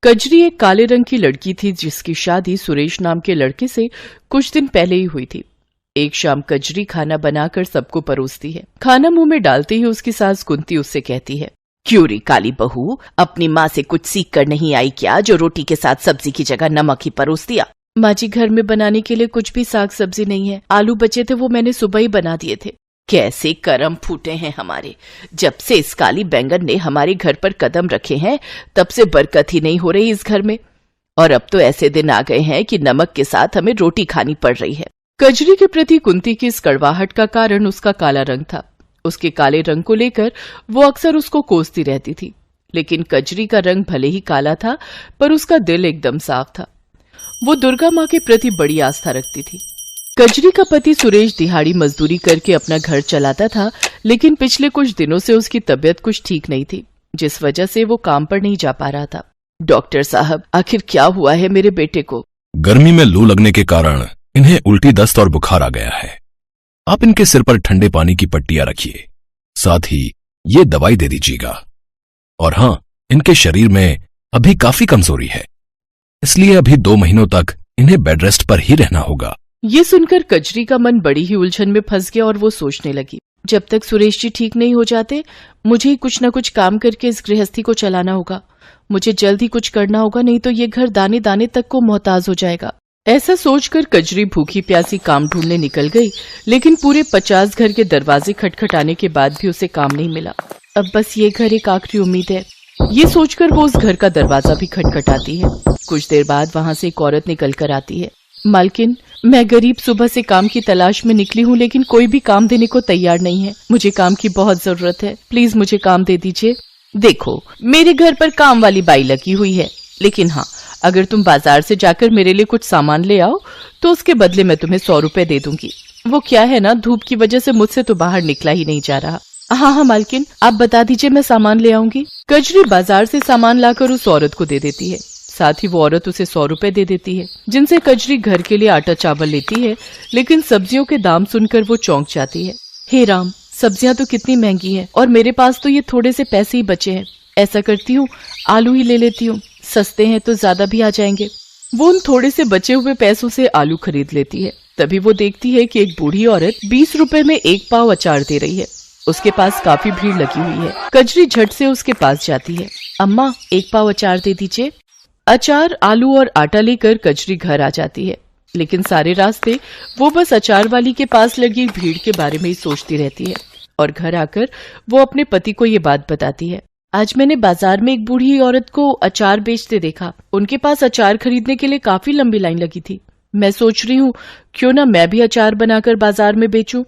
कजरी एक काले रंग की लड़की थी जिसकी शादी सुरेश नाम के लड़के से कुछ दिन पहले ही हुई थी। एक शाम कजरी खाना बनाकर सबको परोसती है। खाना मुंह में डालते ही उसकी सास कुंती उससे कहती है, क्यों रे काली बहू, अपनी माँ से कुछ सीख कर नहीं आई क्या, जो रोटी के साथ सब्जी की जगह नमक ही परोस दिया। माँ जी, घर में बनाने के लिए कुछ भी साग सब्जी नहीं है, आलू बचे थे वो मैंने सुबह ही बना दिए थे। कैसे करम फूटे हैं हमारे, जब से इस काली बैंगन ने हमारे घर पर कदम रखे हैं तब से बरकत ही नहीं हो रही इस घर में, और अब तो ऐसे दिन आ गए हैं कि नमक के साथ हमें रोटी खानी पड़ रही है। कजरी के प्रति कुंती की इस कड़वाहट का कारण उसका काला रंग था। उसके काले रंग को लेकर वो अक्सर उसको कोसती रहती थी, लेकिन कजरी का रंग भले ही काला था पर उसका दिल एकदम साफ था। वो दुर्गा माँ के प्रति बड़ी आस्था रखती थी। कजरी का पति सुरेश दिहाड़ी मजदूरी करके अपना घर चलाता था, लेकिन पिछले कुछ दिनों से उसकी तबीयत कुछ ठीक नहीं थी, जिस वजह से वो काम पर नहीं जा पा रहा था। डॉक्टर साहब, आखिर क्या हुआ है मेरे बेटे को? गर्मी में लू लगने के कारण इन्हें उल्टी दस्त और बुखार आ गया है। आप इनके सिर पर ठंडे पानी की पट्टियां रखिए, साथ ही ये दवाई दे दीजिएगा। और हाँ, इनके शरीर में अभी काफी कमजोरी है, इसलिए अभी 2 महीनों तक इन्हें बेड रेस्ट पर ही रहना होगा। ये सुनकर कजरी का मन बड़ी ही उलझन में फंस गया और वो सोचने लगी, जब तक सुरेश जी ठीक नहीं हो जाते मुझे ही कुछ न कुछ काम करके इस गृहस्थी को चलाना होगा। मुझे जल्द ही कुछ करना होगा, नहीं तो ये घर दाने दाने तक को मोहताज हो जाएगा। ऐसा सोचकर कजरी भूखी प्यासी काम ढूंढने निकल गई, लेकिन पूरे 50 घर के दरवाजे खटखटाने के बाद भी उसे काम नहीं मिला। अब बस ये घर एक आखिरी उम्मीद है। ये सोचकर वो उस घर का दरवाजा भी खटखटाती है। कुछ देर बाद वहाँ से एक औरत निकल कर आती है। मालकिन, मैं गरीब सुबह से काम की तलाश में निकली हूँ, लेकिन कोई भी काम देने को तैयार नहीं है। मुझे काम की बहुत जरूरत है, प्लीज मुझे काम दे दीजिए। देखो, मेरे घर पर काम वाली बाई लगी हुई है, लेकिन हाँ, अगर तुम बाजार से जाकर मेरे लिए कुछ सामान ले आओ तो उसके बदले मैं तुम्हें 100 रुपए दे दूंगी। वो क्या है ना, धूप की वजह से मुझसे तो बाहर निकला ही नहीं जा रहा। हाँ मालकिन, आप बता दीजिए, मैं सामान ले आऊंगी। कजरी बाजार से सामान लाकर उस औरत को दे देती है। साथ ही वो औरत उसे 100 रुपए दे देती है, जिनसे कजरी घर के लिए आटा चावल लेती है, लेकिन सब्जियों के दाम सुनकर वो चौंक जाती है। हे राम, सब्जियां तो कितनी महंगी हैं और मेरे पास तो ये थोड़े से पैसे ही बचे हैं। ऐसा करती हूँ, आलू ही ले लेती हूँ, सस्ते हैं तो ज्यादा भी आ जाएंगे। वो उन थोड़े से बचे हुए पैसों से आलू खरीद लेती है। तभी वो देखती है कि एक बूढ़ी औरत 20 रुपए में 1 पाव अचार दे रही है। उसके पास काफी भीड़ लगी हुई है। कजरी झट से उसके पास जाती है। अम्मा, 1 पाव अचार दे दीजिए। अचार, आलू और आटा लेकर कजरी घर आ जाती है, लेकिन सारे रास्ते वो बस अचार वाली के पास लगी भीड़ के बारे में ही सोचती रहती है। और घर आकर वो अपने पति को ये बात बताती है। आज मैंने बाजार में एक बूढ़ी औरत को अचार बेचते देखा। उनके पास अचार खरीदने के लिए काफी लंबी लाइन लगी थी। मैं सोच रही हूँ क्यों ना मैं भी अचार बनाकर बाजार में बेचूं।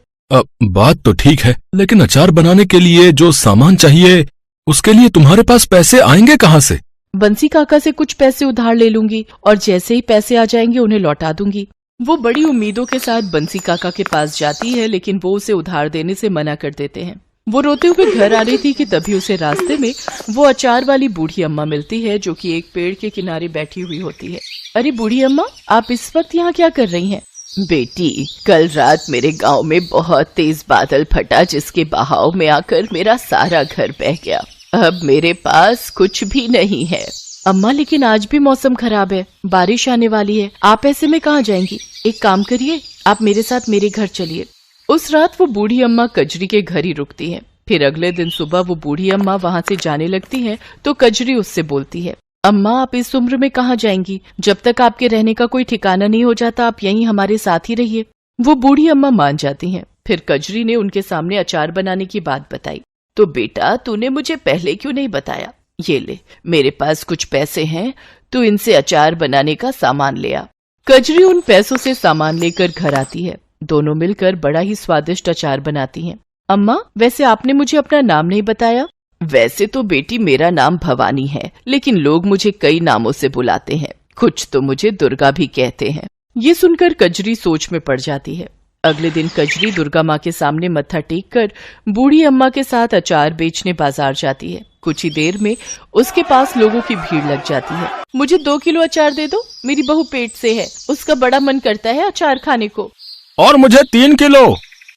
बात तो ठीक है, लेकिन अचार बनाने के लिए जो सामान चाहिए उसके लिए तुम्हारे पास पैसे आएंगे कहाँ से? बंसी काका से कुछ पैसे उधार ले लूंगी और जैसे ही पैसे आ जाएंगे उन्हें लौटा दूंगी। वो बड़ी उम्मीदों के साथ बंसी काका के पास जाती है, लेकिन वो उसे उधार देने से मना कर देते हैं। वो रोते हुए घर आ रही थी कि तभी उसे रास्ते में वो अचार वाली बूढ़ी अम्मा मिलती है, जो कि एक पेड़ के किनारे बैठी हुई होती है। अरे बूढ़ी अम्मा, आप इस वक्त यहाँ क्या कर रही हैं? बेटी, कल रात मेरे गांव में बहुत तेज बादल फटा, जिसके बहाव में आकर मेरा सारा घर बह गया। अब मेरे पास कुछ भी नहीं है। अम्मा, लेकिन आज भी मौसम खराब है, बारिश आने वाली है, आप ऐसे में कहाँ जाएंगी? एक काम करिए, आप मेरे साथ मेरे घर चलिए। उस रात वो बूढ़ी अम्मा कजरी के घर ही रुकती है। फिर अगले दिन सुबह वो बूढ़ी अम्मा वहाँ से जाने लगती है तो कजरी उससे बोलती है, अम्मा, आप इस उम्र में कहाँ जाएंगी? जब तक आपके रहने का कोई ठिकाना नहीं हो जाता आप यहीं हमारे साथ ही रहिए। वो बूढ़ी अम्मा मान जाती हैं। फिर कजरी ने उनके सामने अचार बनाने की बात बताई। तो बेटा, तूने मुझे पहले क्यों नहीं बताया? ये ले, मेरे पास कुछ पैसे हैं, तू इनसे अचार बनाने का सामान ले आ। कजरी उन पैसों से सामान लेकर घर आती है। दोनों मिलकर बड़ा ही स्वादिष्ट अचार बनाती हैं। अम्मा, वैसे आपने मुझे अपना नाम नहीं बताया। वैसे तो बेटी मेरा नाम भवानी है, लेकिन लोग मुझे कई नामों से बुलाते हैं, कुछ तो मुझे दुर्गा भी कहते हैं। ये सुनकर कजरी सोच में पड़ जाती है। अगले दिन कजरी दुर्गा माँ के सामने मत्था टेक कर बूढ़ी अम्मा के साथ अचार बेचने बाजार जाती है। कुछ ही देर में उसके पास लोगों की भीड़ लग जाती है। मुझे 2 किलो अचार दे दो, मेरी बहू पेट से है, उसका बड़ा मन करता है अचार खाने को। और मुझे 3 किलो।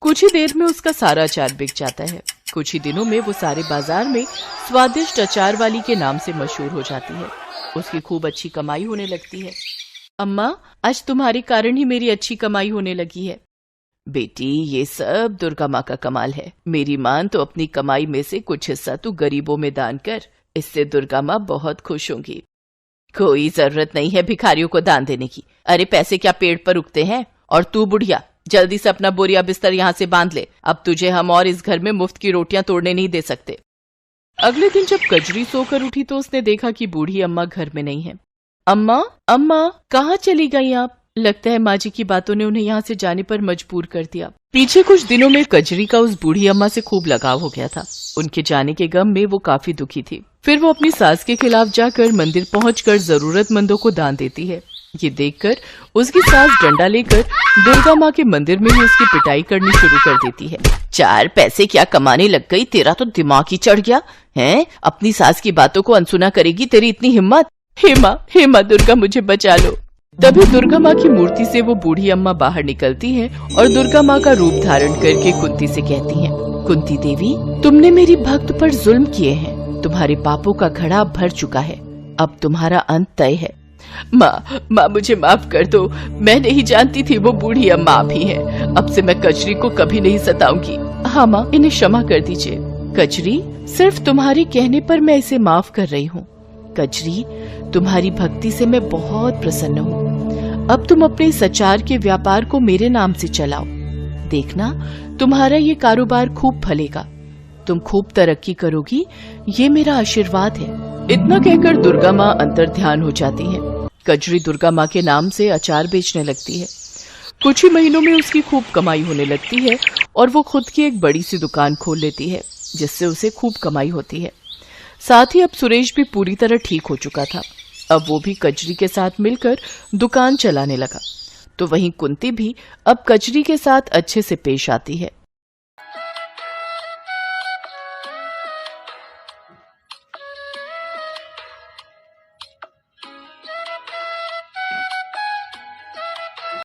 कुछ ही देर में उसका सारा अचार बिक जाता है। कुछ ही दिनों में वो सारे बाजार में स्वादिष्ट अचार वाली के नाम से मशहूर हो जाती है। उसकी खूब अच्छी कमाई होने लगती है। अम्मा, आज तुम्हारे कारण ही मेरी अच्छी कमाई होने लगी है। बेटी, ये सब दुर्गा माँ का कमाल है। मेरी मां तो अपनी कमाई में से कुछ हिस्सा तू गरीबों में दान कर, इससे दुर्गा माँ बहुत खुश होंगी। कोई जरूरत नहीं है भिखारियों को दान देने की। अरे पैसे क्या पेड़ पर उगते हैं? और तू बुढ़िया, जल्दी से अपना बोरिया बिस्तर यहाँ से बांध ले। अब तुझे हम और इस घर में मुफ्त की रोटियां तोड़ने नहीं दे सकते। अगले दिन जब कजरी सोकर उठी तो उसने देखा कि बूढ़ी अम्मा घर में नहीं है। अम्मा, अम्मा, कहाँ चली गई आप? लगता है माँ जी की बातों ने उन्हें यहाँ से जाने पर मजबूर कर दिया। पीछे कुछ दिनों में कजरी का उस बूढ़ी अम्मा से खूब लगाव हो गया था। उनके जाने के गम में वो काफी दुखी थी। फिर वो अपनी सास के खिलाफ जाकर मंदिर पहुंचकर जरूरतमंदों को दान देती है। ये देखकर उसकी सास डंडा लेकर दुर्गा माँ के मंदिर में ही उसकी पिटाई करनी शुरू कर देती है। 4 पैसे क्या कमाने लग गई? तेरा तो दिमाग ही चढ़ गया है। अपनी सास की बातों को अनसुना करेगी? तेरी इतनी हिम्मत? हे माँ दुर्गा, मुझे बचा लो। तभी दुर्गा माँ की मूर्ति से वो बूढ़ी अम्मा बाहर निकलती है और दुर्गा माँ का रूप धारण करके कुंती से कहती हैं, कुंती देवी, तुमने मेरी भक्त पर जुल्म किए हैं। तुम्हारे पापों का घड़ा भर चुका है। अब तुम्हारा अंत तय है। माँ, मुझे माफ कर दो। मैं नहीं जानती थी वो बूढ़ी अम्मा भी है। अब से मैं कजरी को कभी नहीं सताऊंगी। हाँ माँ, इन्हें क्षमा कर दीजिए। कजरी, सिर्फ तुम्हारे कहने पर मैं इसे माफ कर रही हूँ। कजरी, तुम्हारी भक्ति से मैं बहुत प्रसन्न हूँ। अब तुम अपने सचार के व्यापार को मेरे नाम से चलाओ। देखना, तुम्हारा ये कारोबार खूब फलेगा। तुम खूब तरक्की करोगी, ये मेरा आशीर्वाद है। इतना कहकर दुर्गा माँ अंतर्ध्यान हो जाती है। कजरी दुर्गा माँ के नाम से अचार बेचने लगती है। कुछ ही महीनों में उसकी खूब कमाई होने लगती है और वो खुद की एक बड़ी सी दुकान खोल लेती है, जिससे उसे खूब कमाई होती है। साथ ही अब सुरेश भी पूरी तरह ठीक हो चुका था। अब वो भी कजरी के साथ मिलकर दुकान चलाने लगा। तो वहीं कुंती भी अब कजरी के साथ अच्छे से पेश आती है।